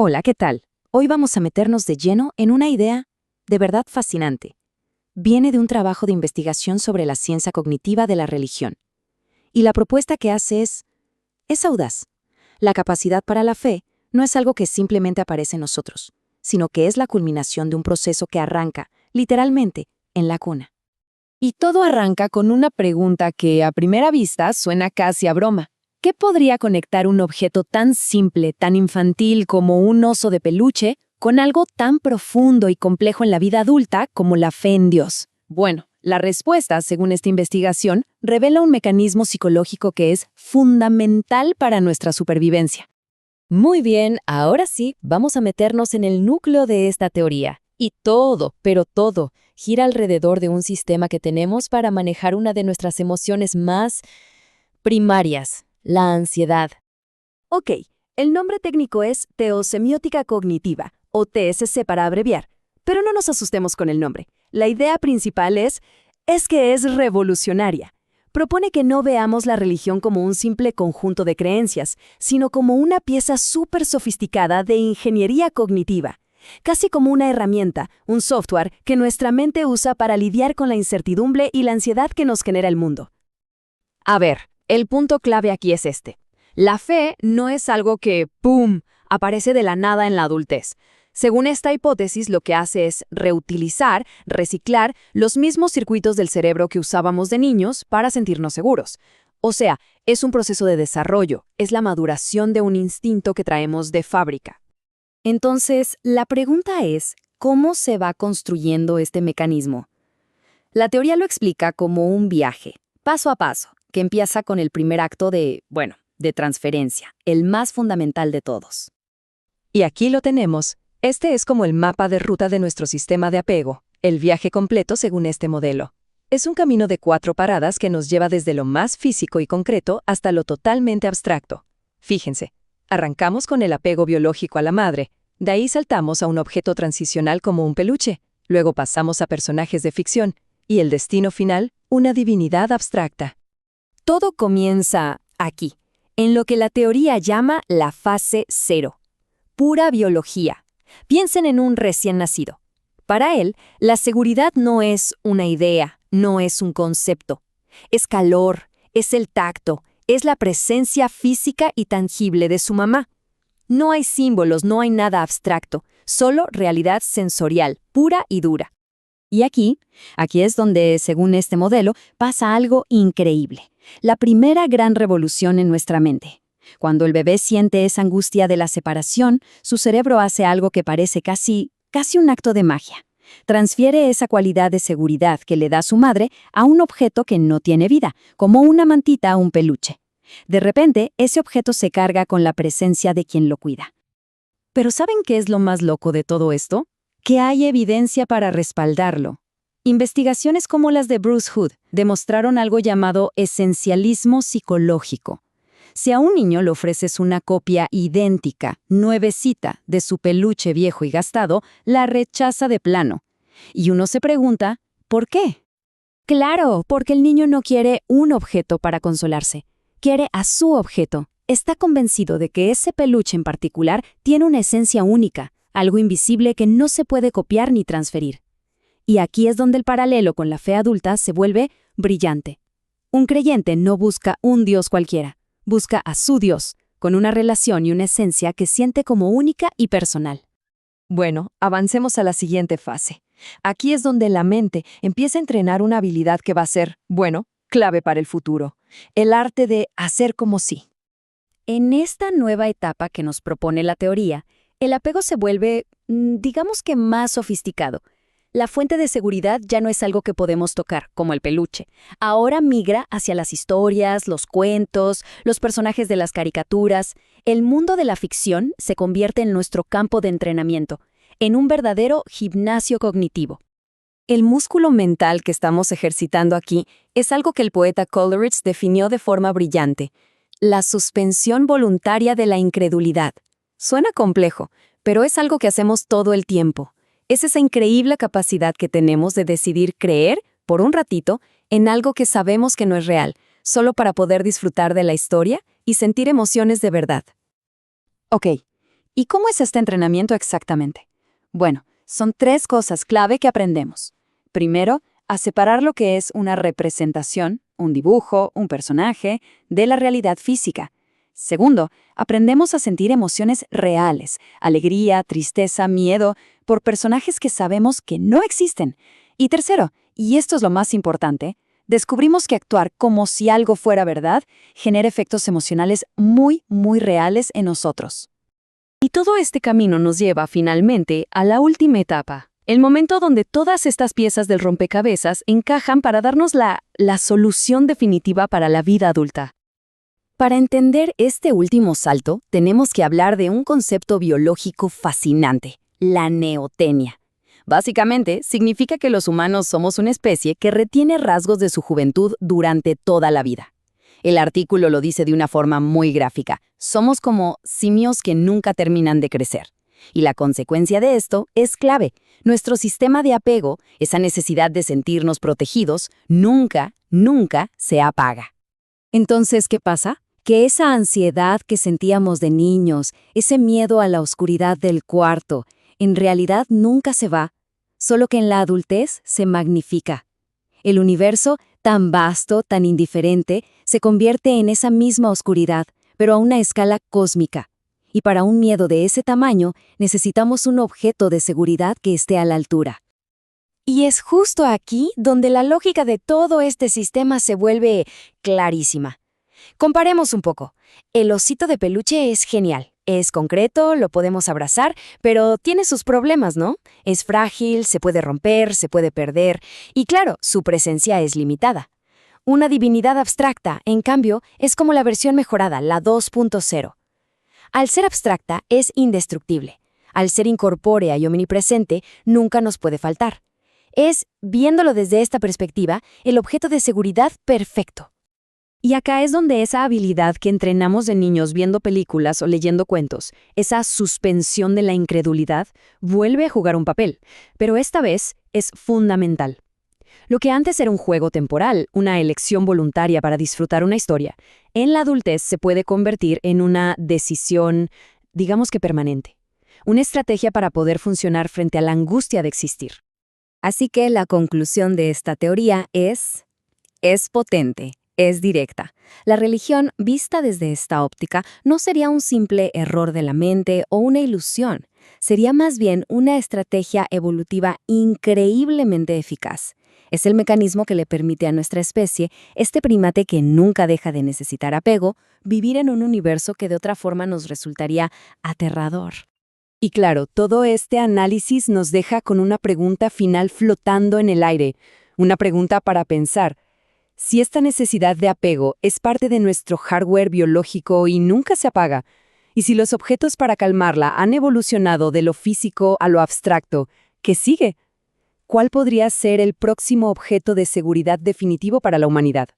Hola, ¿qué tal? Hoy vamos a meternos de lleno en una idea de verdad fascinante. Viene de un trabajo de investigación sobre la ciencia cognitiva de la religión. Y la propuesta que hace es audaz. La capacidad para la fe no es algo que simplemente aparece en nosotros, sino que es la culminación de un proceso que arranca, literalmente, en la cuna. Y todo arranca con una pregunta que a primera vista suena casi a broma. ¿Qué podría conectar un objeto tan simple, tan infantil como un oso de peluche, con algo tan profundo y complejo en la vida adulta como la fe en Dios? Bueno, la respuesta, según esta investigación, revela un mecanismo psicológico que es fundamental para nuestra supervivencia. Muy bien, ahora sí, vamos a meternos en el núcleo de esta teoría. Y todo, pero todo, gira alrededor de un sistema que tenemos para manejar una de nuestras emociones más primarias, la ansiedad. Ok, el nombre técnico es teosemiótica cognitiva, o TSC para abreviar, pero no nos asustemos con el nombre. La idea principal es que es revolucionaria. Propone que no veamos la religión como un simple conjunto de creencias, sino como una pieza súper sofisticada de ingeniería cognitiva, casi como una herramienta, un software que nuestra mente usa para lidiar con la incertidumbre y la ansiedad que nos genera el mundo. A ver, el punto clave aquí es este. La fe no es algo que, ¡pum!, aparece de la nada en la adultez. Según esta hipótesis, lo que hace es reutilizar, reciclar los mismos circuitos del cerebro que usábamos de niños para sentirnos seguros. O sea, es un proceso de desarrollo, es la maduración de un instinto que traemos de fábrica. Entonces, la pregunta es, ¿cómo se va construyendo este mecanismo? La teoría lo explica como un viaje, paso a paso, que empieza con el primer acto de transferencia, el más fundamental de todos. Y aquí lo tenemos. Este es como el mapa de ruta de nuestro sistema de apego, el viaje completo según este modelo. Es un camino de 4 paradas que nos lleva desde lo más físico y concreto hasta lo totalmente abstracto. Fíjense, arrancamos con el apego biológico a la madre, de ahí saltamos a un objeto transicional como un peluche, luego pasamos a personajes de ficción, y el destino final, una divinidad abstracta. Todo comienza aquí, en lo que la teoría llama la fase cero. Pura biología. Piensen en un recién nacido. Para él, la seguridad no es una idea, no es un concepto. Es calor, es el tacto, es la presencia física y tangible de su mamá. No hay símbolos, no hay nada abstracto, solo realidad sensorial, pura y dura. Y aquí es donde, según este modelo, pasa algo increíble. La primera gran revolución en nuestra mente. Cuando el bebé siente esa angustia de la separación, su cerebro hace algo que parece casi un acto de magia. Transfiere esa cualidad de seguridad que le da su madre a un objeto que no tiene vida, como una mantita o un peluche. De repente, ese objeto se carga con la presencia de quien lo cuida. Pero ¿saben qué es lo más loco de todo esto? Que hay evidencia para respaldarlo. Investigaciones como las de Bruce Hood demostraron algo llamado esencialismo psicológico. Si a un niño le ofreces una copia idéntica, nuevecita, de su peluche viejo y gastado, la rechaza de plano. Y uno se pregunta, ¿por qué? Claro, porque el niño no quiere un objeto para consolarse. Quiere a su objeto. Está convencido de que ese peluche en particular tiene una esencia única, algo invisible que no se puede copiar ni transferir. Y aquí es donde el paralelo con la fe adulta se vuelve brillante. Un creyente no busca un Dios cualquiera, busca a su Dios, con una relación y una esencia que siente como única y personal. Bueno, avancemos a la siguiente fase. Aquí es donde la mente empieza a entrenar una habilidad que va a ser, clave para el futuro. El arte de hacer como si. En esta nueva etapa que nos propone la teoría, el apego se vuelve, digamos que más sofisticado. La fuente de seguridad ya no es algo que podemos tocar, como el peluche. Ahora migra hacia las historias, los cuentos, los personajes de las caricaturas. El mundo de la ficción se convierte en nuestro campo de entrenamiento, en un verdadero gimnasio cognitivo. El músculo mental que estamos ejercitando aquí es algo que el poeta Coleridge definió de forma brillante: la suspensión voluntaria de la incredulidad. Suena complejo, pero es algo que hacemos todo el tiempo. Es esa increíble capacidad que tenemos de decidir creer, por un ratito, en algo que sabemos que no es real, solo para poder disfrutar de la historia y sentir emociones de verdad. Ok, ¿Y cómo es este entrenamiento exactamente? Bueno, son 3 cosas clave que aprendemos. Primero, a separar lo que es una representación, un dibujo, un personaje, de la realidad física. Segundo, aprendemos a sentir emociones reales, alegría, tristeza, miedo, por personajes que sabemos que no existen. Y tercero, y esto es lo más importante, descubrimos que actuar como si algo fuera verdad genera efectos emocionales muy, muy reales en nosotros. Y todo este camino nos lleva finalmente a la última etapa, el momento donde todas estas piezas del rompecabezas encajan para darnos la solución definitiva para la vida adulta. Para entender este último salto, tenemos que hablar de un concepto biológico fascinante, la neotenia. Básicamente, significa que los humanos somos una especie que retiene rasgos de su juventud durante toda la vida. El artículo lo dice de una forma muy gráfica. Somos como simios que nunca terminan de crecer. Y la consecuencia de esto es clave. Nuestro sistema de apego, esa necesidad de sentirnos protegidos, nunca se apaga. Entonces, ¿qué pasa? Que esa ansiedad que sentíamos de niños, ese miedo a la oscuridad del cuarto, en realidad nunca se va, solo que en la adultez se magnifica. El universo, tan vasto, tan indiferente, se convierte en esa misma oscuridad, pero a una escala cósmica. Y para un miedo de ese tamaño, necesitamos un objeto de seguridad que esté a la altura. Y es justo aquí donde la lógica de todo este sistema se vuelve clarísima. Comparemos un poco. El osito de peluche es genial. Es concreto, lo podemos abrazar, pero tiene sus problemas, ¿no? Es frágil, se puede romper, se puede perder, y claro, su presencia es limitada. Una divinidad abstracta, en cambio, es como la versión mejorada, la 2.0. Al ser abstracta, es indestructible. Al ser incorpórea y omnipresente, nunca nos puede faltar. Es, viéndolo desde esta perspectiva, el objeto de seguridad perfecto. Y acá es donde esa habilidad que entrenamos de niños viendo películas o leyendo cuentos, esa suspensión de la incredulidad, vuelve a jugar un papel, pero esta vez es fundamental. Lo que antes era un juego temporal, una elección voluntaria para disfrutar una historia, en la adultez se puede convertir en una decisión, digamos que permanente. Una estrategia para poder funcionar frente a la angustia de existir. Así que la conclusión de esta teoría es potente. Es directa. La religión, vista desde esta óptica, no sería un simple error de la mente o una ilusión. Sería más bien una estrategia evolutiva increíblemente eficaz. Es el mecanismo que le permite a nuestra especie, este primate que nunca deja de necesitar apego, vivir en un universo que de otra forma nos resultaría aterrador. Y claro, todo este análisis nos deja con una pregunta final flotando en el aire. Una pregunta para pensar. Si esta necesidad de apego es parte de nuestro hardware biológico y nunca se apaga, y si los objetos para calmarla han evolucionado de lo físico a lo abstracto, ¿qué sigue? ¿Cuál podría ser el próximo objeto de seguridad definitivo para la humanidad?